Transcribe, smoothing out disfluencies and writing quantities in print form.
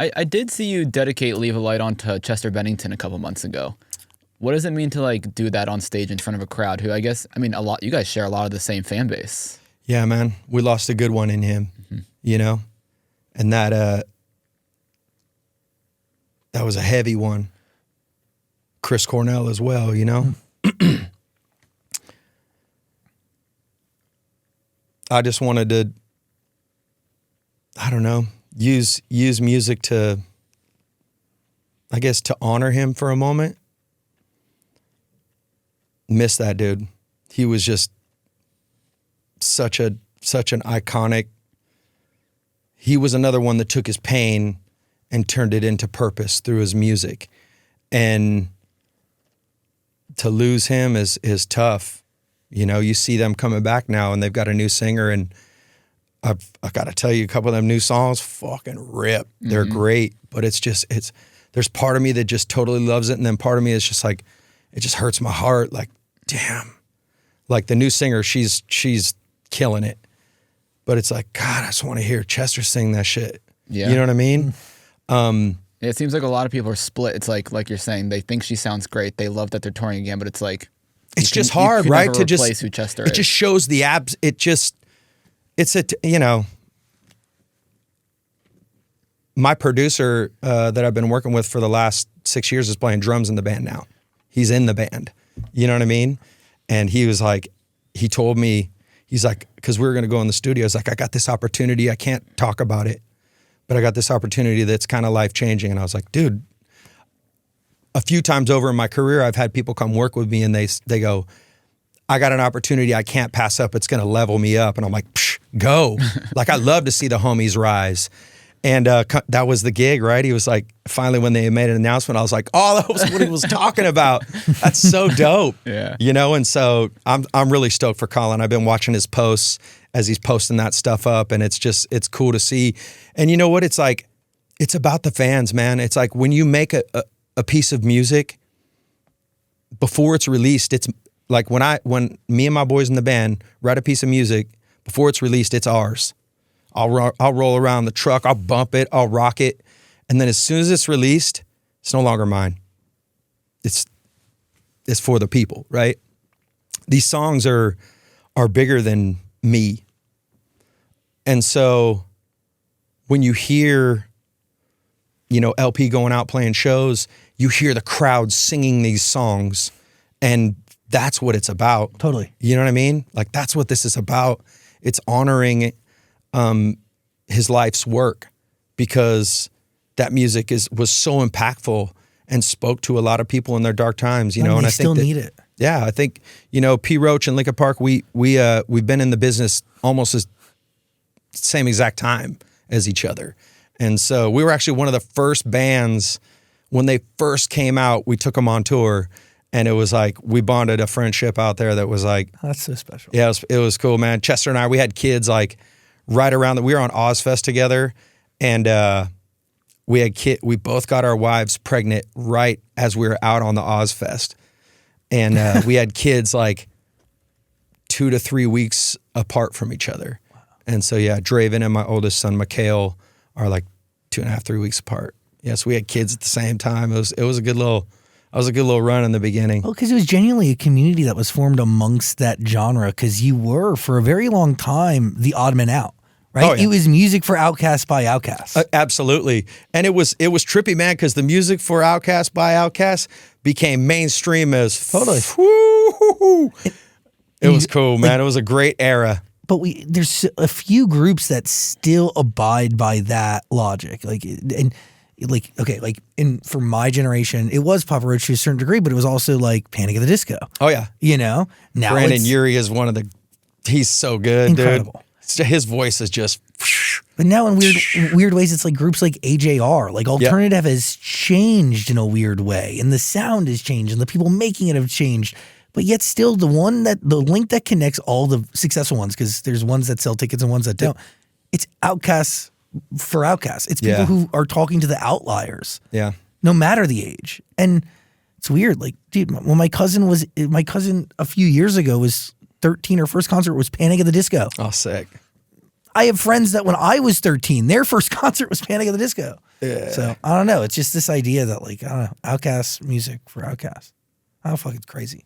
I did see you dedicate Leave a Light On to Chester Bennington a couple months ago. What does it mean to like do that on stage in front of a crowd who you guys share a lot of the same fan base? Yeah, man. We lost a good one in him, you know? And that was a heavy one. Chris Cornell as well, you know? I just wanted to, I don't know, use music to, I guess, to honor him for a moment. Miss that dude. He was just such an iconic. He was another one that took his pain and turned it into purpose through his music. And to lose him is tough. You know, you see them coming back now and they've got a new singer, and I got to tell you, a couple of them new songs fucking rip. They're great, but there's part of me that just totally loves it, and then part of me is just like, it just hurts my heart. Like, damn. Like the new singer, she's killing it. But it's like, God, I just want to hear Chester sing that shit. Yeah. You know what I mean? It seems like a lot of people are split. It's like you're saying, they think she sounds great. They love that they're touring again, but it's like, it's just hard, right? To just who Chester is. It just shows the abs. You know, my producer that I've been working with for the last 6 years is playing drums in the band now. He's in the band. You know what I mean? And he was like, he told me, he's like, because we were going to go in the studio. He's like, I got this opportunity. I can't talk about it, but I got this opportunity that's kind of life-changing. And I was like, dude, a few times over in my career, I've had people come work with me and they go, I got an opportunity I can't pass up. It's going to level me up. And I'm like, psh, go. Like, I love to see the homies rise. And that was the gig, right? He was like, finally, when they made an announcement, I was like, oh, that was what he was talking about. That's so dope. Yeah. You know, and so I'm really stoked for Colin. I've been watching his posts as he's posting that stuff up, and it's cool to see. And you know what? It's like, it's about the fans, man. It's like when you make a piece of music, before it's released, it's like when me and my boys in the band write a piece of music, before it's released, it's ours. I'll roll around the truck, I'll bump it, I'll rock it, and then as soon as it's released, it's no longer mine. It's for the people, right? These songs are bigger than me. And so when you hear, you know, LP going out playing shows, you hear the crowd singing these songs, and that's what it's about. Totally. You know what I mean? Like, that's what this is about. It's honoring his life's work, because that music was so impactful and spoke to a lot of people in their dark times, you know. And I still think need it. Yeah, I think, you know, P. Roach and Linkin Park, we've been in the business almost as same exact time as each other. And so we were actually one of the first bands when they first came out. We took them on tour, and it was like we bonded a friendship out there that was like, oh, that's so special. Yeah, it was cool, man. Chester and I, we had kids like right around that. We were on Ozfest together, and we both got our wives pregnant right as we were out on the Ozfest, and we had kids like 2 to 3 weeks apart from each other. Wow. And so yeah, Draven and my oldest son Mikhail are like 2.5, 3 weeks apart. Yes, we had kids at the same time. It was a good little run in the beginning. Well, because it was genuinely a community that was formed amongst that genre, because you were, for a very long time, the odd man out, right? Oh, yeah. It was music for outcasts by outcasts. Absolutely. And it was trippy, man, because the music for outcasts by outcasts became mainstream as totally. It was cool, man. Like, it was a great era. But there's a few groups that still abide by that logic. For my generation, it was Papa Roach to a certain degree, but it was also like Panic at the Disco. Oh yeah, you know. Now Brandon Urie is he's so good, incredible. Dude. His voice is just. But now in weird ways, it's like groups like AJR, like alternative has changed in a weird way, and the sound has changed, and the people making it have changed. But yet still the link that connects all the successful ones, because there's ones that sell tickets and ones that don't. It's outcasts for outcasts. It's people who are talking to the outliers. Yeah. No matter the age. And it's weird. Like, dude, when my cousin a few years ago was 13, her first concert was Panic at the Disco. Oh, sick. I have friends that when I was 13, their first concert was Panic at the Disco. So I don't know. It's just this idea that like I don't know, Outkast music for Outkast. I don't fucking crazy.